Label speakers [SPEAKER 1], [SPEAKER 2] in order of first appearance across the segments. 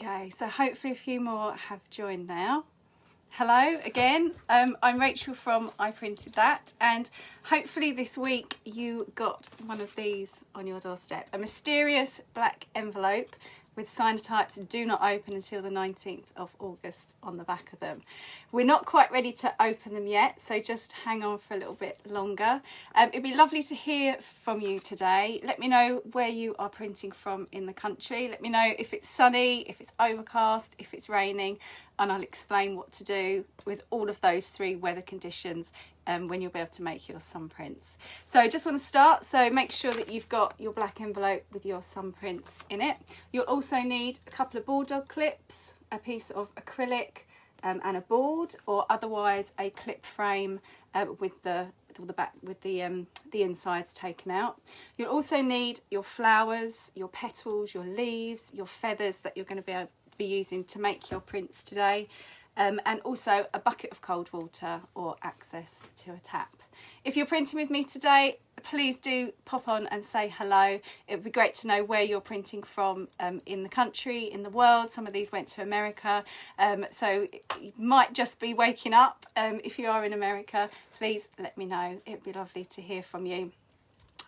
[SPEAKER 1] Okay, so hopefully a few more have joined now. Hello again, I'm Rachel from I Printed That, and hopefully this week you got one of these on your doorstep. A mysterious black envelope with Cyanotypes do not open until the 19th of August on the back of them. We're not quite ready to open them yet, so just hang on for a little bit longer. It'd be lovely to hear from you today. Let me know where you are printing from in the country. Let me know if it's sunny, if it's overcast, if it's raining, and I'll explain what to do with all of those three weather conditions when you'll be able to make your sun prints. So just want to start, so make sure that you've got your black envelope with your sun prints in it. You'll also need a couple of bulldog clips, a piece of acrylic and a board, or otherwise a clip frame with the insides taken out. You'll also need your flowers, your petals, your leaves, your feathers that you're going to be using to make your prints today, and also a bucket of cold water or access to a tap. If you're printing with me today, please do pop on and say hello. It would be great to know where you're printing from in the country, in the world. Some of these went to America, so you might just be waking up. If you are in America, please let me know. It would be lovely to hear from you.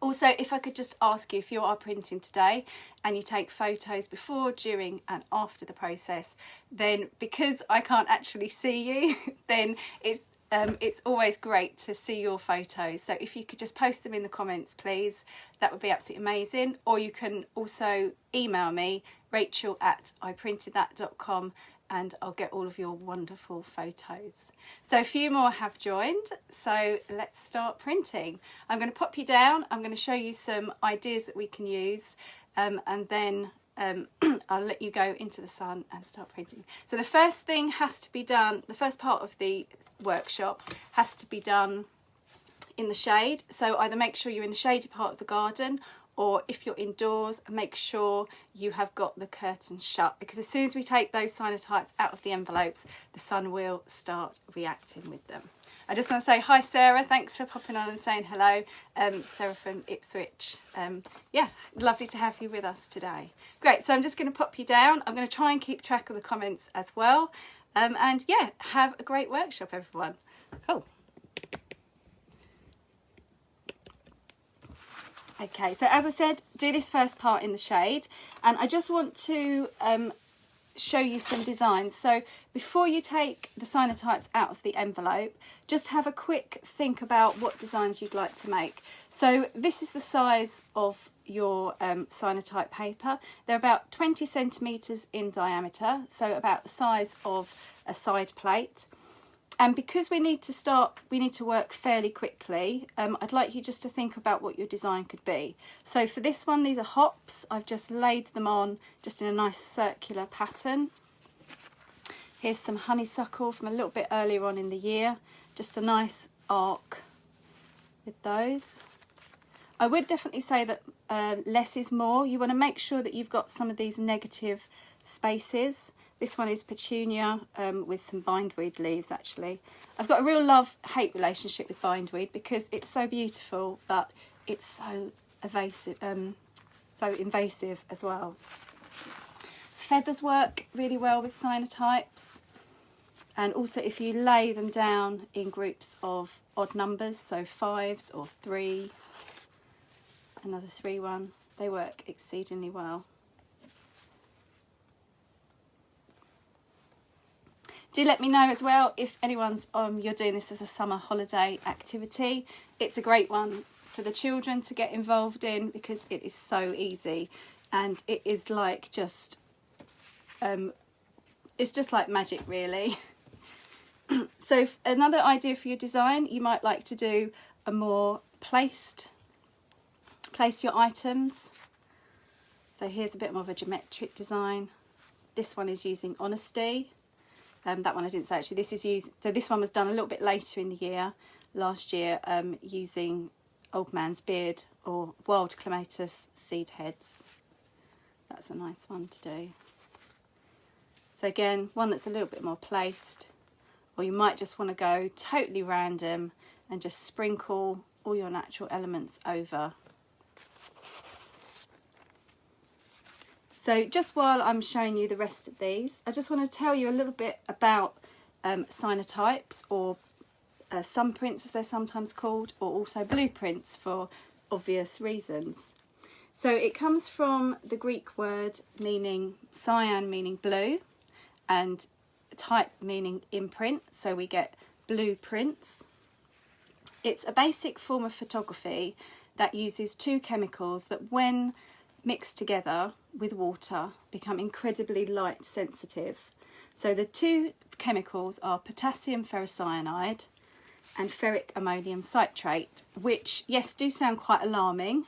[SPEAKER 1] Also, if I could just ask you, if you are printing today and you take photos before, during and after the process, then because I can't actually see you, then it's always great to see your photos. So if you could just post them in the comments, please, that would be absolutely amazing. Or you can also email me, rachel@iprintedthat.com, and I'll get all of your wonderful photos. So a few more have joined, so let's start printing. I'm going to pop you down, I'm going to show you some ideas that we can use, and then I'll let you go into the sun and start printing. So the first thing has to be done, the first part of the workshop has to be done in the shade. So either make sure you're in the shady part of the garden, or if you're indoors, make sure you have got the curtains shut, because as soon as we take those Cyanotypes out of the envelopes, the sun will start reacting with them. I just want to say hi, Sarah. Thanks for popping on and saying hello. Sarah from Ipswich. Yeah, lovely to have you with us today. Great, so I'm just going to pop you down. I'm going to try and keep track of the comments as well. And yeah, have a great workshop, everyone. Cool. Okay, so as I said, do this first part in the shade, and I just want to show you some designs. So before you take the Cyanotypes out of the envelope, just have a quick think about what designs you'd like to make. So this is the size of your Cyanotype paper. They're about 20 centimetres in diameter, so about the size of a side plate. And because we need to work fairly quickly, I'd like you just to think about what your design could be. So for this one, these are hops. I've just laid them on just in a nice circular pattern. Here's some honeysuckle from a little bit earlier on in the year. Just a nice arc with those. I would definitely say that less is more. You want to make sure that you've got some of these negative spaces. This one is petunia with some bindweed leaves, actually. I've got a real love-hate relationship with bindweed because it's so beautiful, but it's so invasive as well. Feathers work really well with Cyanotypes. And also if you lay them down in groups of odd numbers, so 5s or 3, another 3 one, they work exceedingly well. Do let me know as well if anyone's you're doing this as a summer holiday activity. It's a great one for the children to get involved in because it is so easy, and it is like just it's just like magic, really. So another idea for your design, you might like to do a more place your items. So here's a bit more of a geometric design. This one is using honesty. That one I didn't say actually. This one was done a little bit later in the year, last year, using Old Man's Beard or Wild Clematis seed heads. That's a nice one to do. So again, one that's a little bit more placed, or you might just want to go totally random and just sprinkle all your natural elements over. So just while I'm showing you the rest of these, I just want to tell you a little bit about cyanotypes, or thumbprints as they're sometimes called, or also blueprints for obvious reasons. So it comes from the Greek word meaning cyan, meaning blue, and type meaning imprint, so we get blueprints. It's a basic form of photography that uses two chemicals that, when mixed together with water, become incredibly light sensitive. So the two chemicals are potassium ferrocyanide and ferric ammonium citrate, which, yes, do sound quite alarming,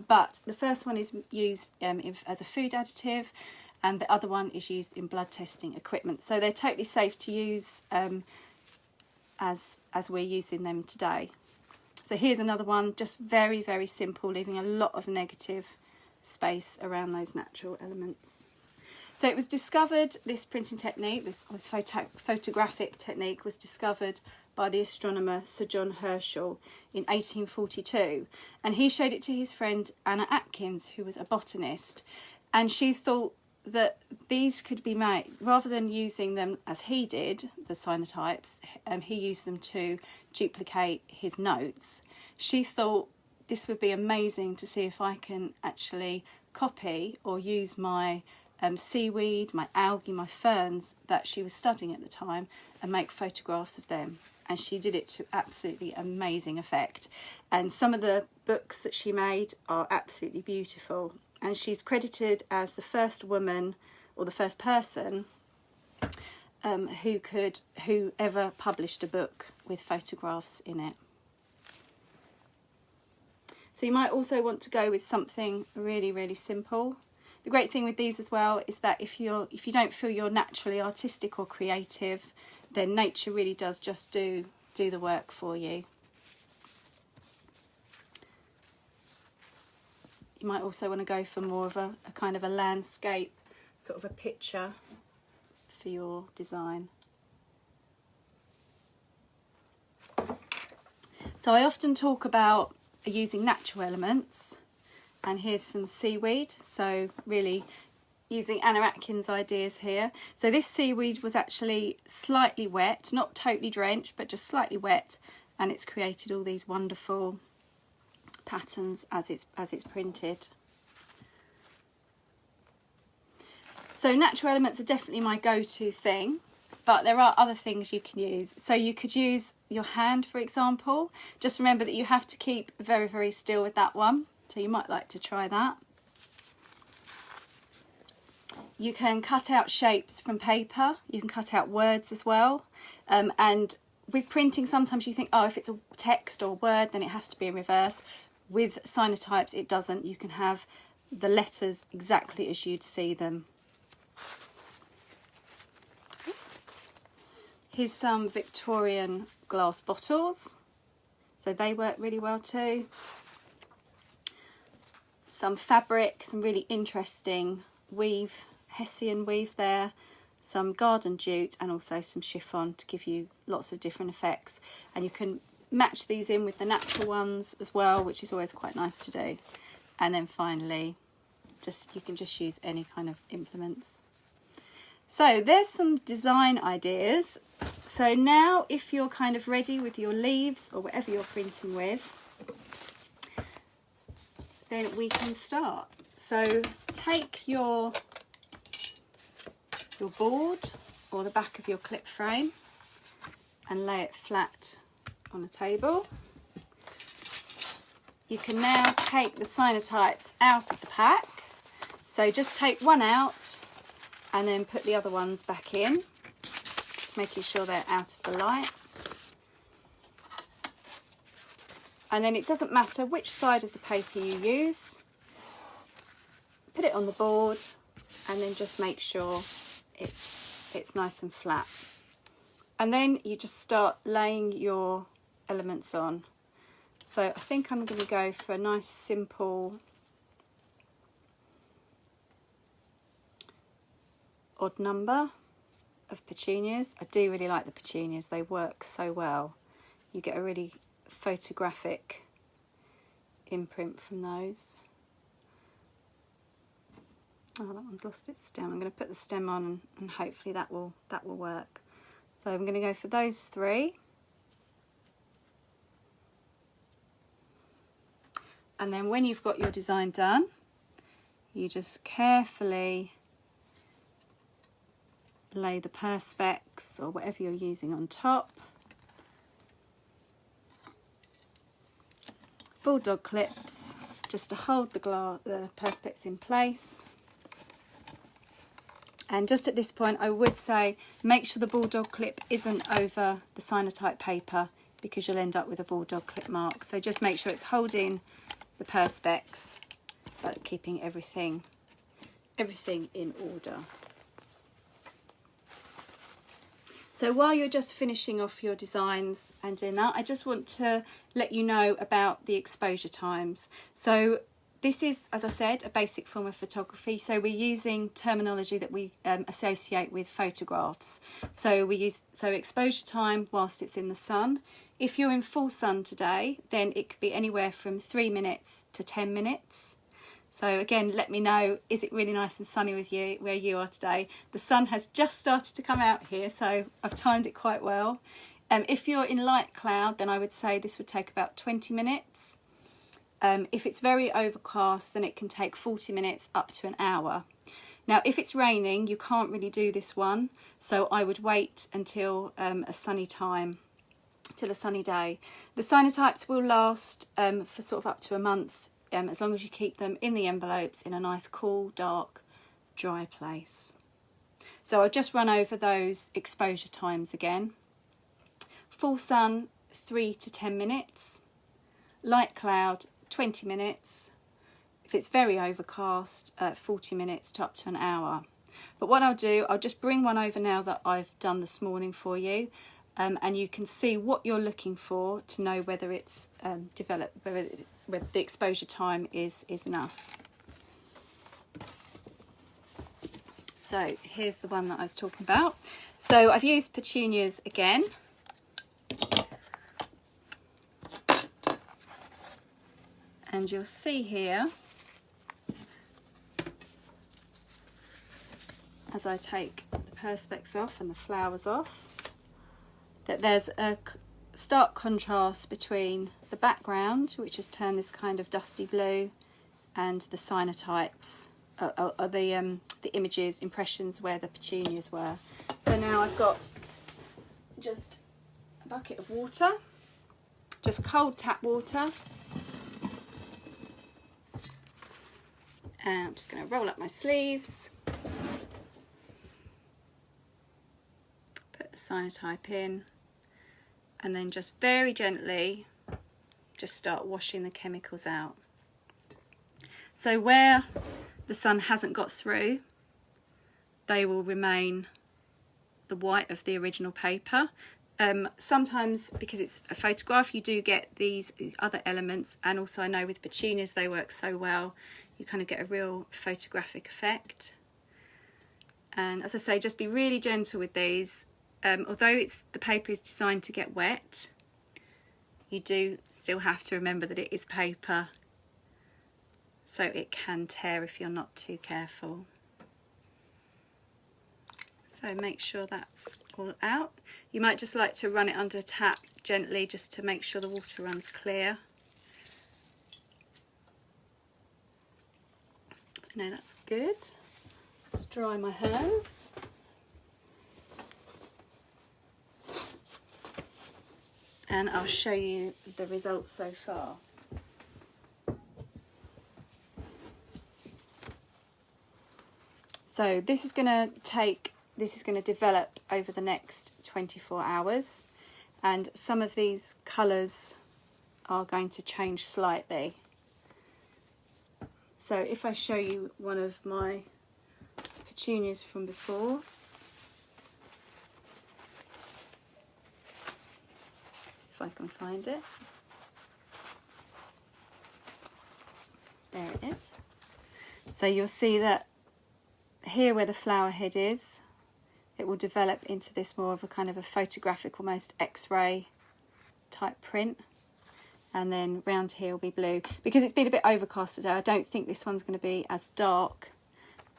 [SPEAKER 1] but the first one is used as a food additive, and the other one is used in blood testing equipment. So they're totally safe to use as we're using them today. So here's another one, just very, very simple, leaving a lot of negative space around those natural elements. So it was discovered, this printing technique, this photographic technique, was discovered by the astronomer Sir John Herschel in 1842, and he showed it to his friend Anna Atkins, who was a botanist, and she thought that these could be made, rather than using them as he did, the cyanotypes, he used them to duplicate his notes. She thought this would be amazing to see if I can actually copy or use my seaweed, my algae, my ferns that she was studying at the time, and make photographs of them. And she did it to absolutely amazing effect. And some of the books that she made are absolutely beautiful. And she's credited as the first woman, or the first person, who ever published a book with photographs in it. So you might also want to go with something really, really simple. The great thing with these as well is that if you don't feel you're naturally artistic or creative, then nature really does just do the work for you. You might also want to go for more of a kind of a landscape, sort of a picture for your design. So I often talk about using natural elements, and here's some seaweed, so really using Anna Atkins' ideas here. So this seaweed was actually slightly wet, not totally drenched, but just slightly wet, and it's created all these wonderful patterns as it's printed. So natural elements are definitely my go-to thing, but there are other things you can use. So you could use your hand, for example. Just remember that you have to keep very, very still with that one. So you might like to try that. You can cut out shapes from paper. You can cut out words as well. And with printing, sometimes you think, oh, if it's a text or word, then it has to be in reverse. With cyanotypes, it doesn't. You can have the letters exactly as you'd see them. Here's some Victorian glass bottles. So they work really well too. Some fabric, some really interesting weave, Hessian weave there, some garden jute, and also some chiffon to give you lots of different effects. And you can match these in with the natural ones as well, which is always quite nice to do. And then finally, you can just use any kind of implements. So there's some design ideas. So now, if you're kind of ready with your leaves or whatever you're printing with, then we can start. So take your board or the back of your clip frame and lay it flat on a table. You can now take the cyanotypes out of the pack. So just take one out and then put the other ones back in, making sure they're out of the light. And then it doesn't matter which side of the paper you use. Put it on the board and then just make sure it's nice and flat. And then you just start laying your elements on. So I think I'm going to go for a nice simple odd number of petunias. I do really like the petunias, they work so well. You get a really photographic imprint from those. Oh, that one's lost its stem. I'm going to put the stem on and hopefully that will work. So I'm going to go for those 3. And then when you've got your design done, you just carefully lay the perspex or whatever you're using on top. Bulldog clips just to hold the perspex in place. And just at this point I would say make sure the bulldog clip isn't over the Cyanotype paper because you'll end up with a bulldog clip mark. So just make sure it's holding the perspex but keeping everything in order. So while you're just finishing off your designs and doing that, I just want to let you know about the exposure times. So this is, as I said, a basic form of photography. So we're using terminology that we associate with photographs. So we use exposure time whilst it's in the sun. If you're in full sun today, then it could be anywhere from 3 minutes to 10 minutes. So again, let me know, is it really nice and sunny with you where you are today? The sun has just started to come out here, so I've timed it quite well. If you're in light cloud, then I would say this would take about 20 minutes. If it's very overcast, then it can take 40 minutes up to an hour. Now, if it's raining, you can't really do this one, so I would wait until a sunny time, till a sunny day. The Cyanotypes will last for sort of up to a month, as long as you keep them in the envelopes in a nice cool, dark, dry place. So I'll just run over those exposure times again. Full sun, 3 to 10 minutes. Light cloud, 20 minutes. If it's very overcast, 40 minutes to up to an hour. But what I'll do, I'll just bring one over now that I've done this morning for you, and you can see what you're looking for to know whether it's developed, whether the exposure time is enough. So here's the one that I was talking about. So I've used petunias again. And you'll see here, as I take the perspex off and the flowers off, that there's a stark contrast between the background, which has turned this kind of dusty blue, and the Cyanotypes, the images, impressions where the petunias were. So now I've got just a bucket of water, just cold tap water. And I'm just going to roll up my sleeves, put the Cyanotype in, and then just very gently just start washing the chemicals out. So where the sun hasn't got through, they will remain the white of the original paper. Sometimes, because it's a photograph, you do get these other elements, and also I know with petunias they work so well, you kind of get a real photographic effect. And as I say, just be really gentle with these. Although the paper is designed to get wet, you do still have to remember that it is paper, so it can tear if you're not too careful. So make sure that's all out. You might just like to run it under a tap gently just to make sure the water runs clear. No, that's good. Let's dry my hands. And I'll show you the results so far. So this is going to develop over the next 24 hours, and some of these colours are going to change slightly. So if I show you one of my petunias from before, if I can find it, there it is. So you'll see that here where the flower head is, it will develop into this more of a kind of a photographic, almost X-ray type print. And then round here will be blue. Because it's been a bit overcast today, I don't think this one's going to be as dark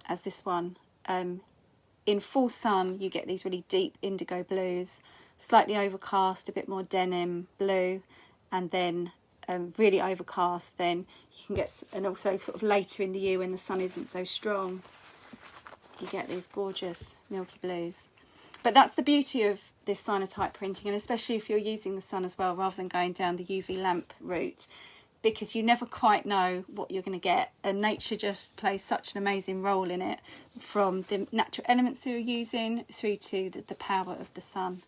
[SPEAKER 1] as this one. In full sun you get these really deep indigo blues, slightly overcast a bit more denim blue, and then really overcast then you can get, and also sort of later in the year when the sun isn't so strong, you get these gorgeous milky blues. But that's the beauty of this cyanotype printing, and especially if you're using the sun as well rather than going down the UV lamp route, because you never quite know what you're going to get, and nature just plays such an amazing role in it, from the natural elements you're using through to the power of the sun.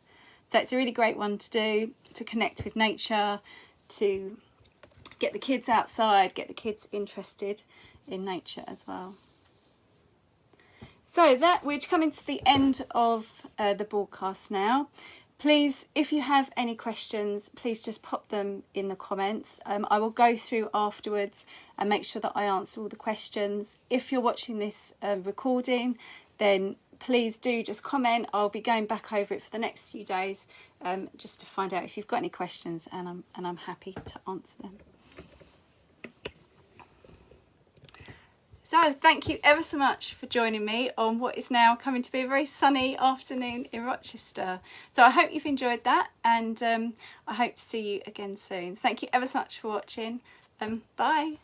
[SPEAKER 1] So it's a really great one to do, to connect with nature, to get the kids outside, get the kids interested in nature as well. So that we're coming to the end of the broadcast now. Please, if you have any questions, please just pop them in the comments. I will go through afterwards and make sure that I answer all the questions. If you're watching this recording, then please do just comment. I'll be going back over it for the next few days, just to find out if you've got any questions, and I'm happy to answer them. So thank you ever so much for joining me on what is now coming to be a very sunny afternoon in Rochester. So I hope you've enjoyed that, and I hope to see you again soon. Thank you ever so much for watching. Bye.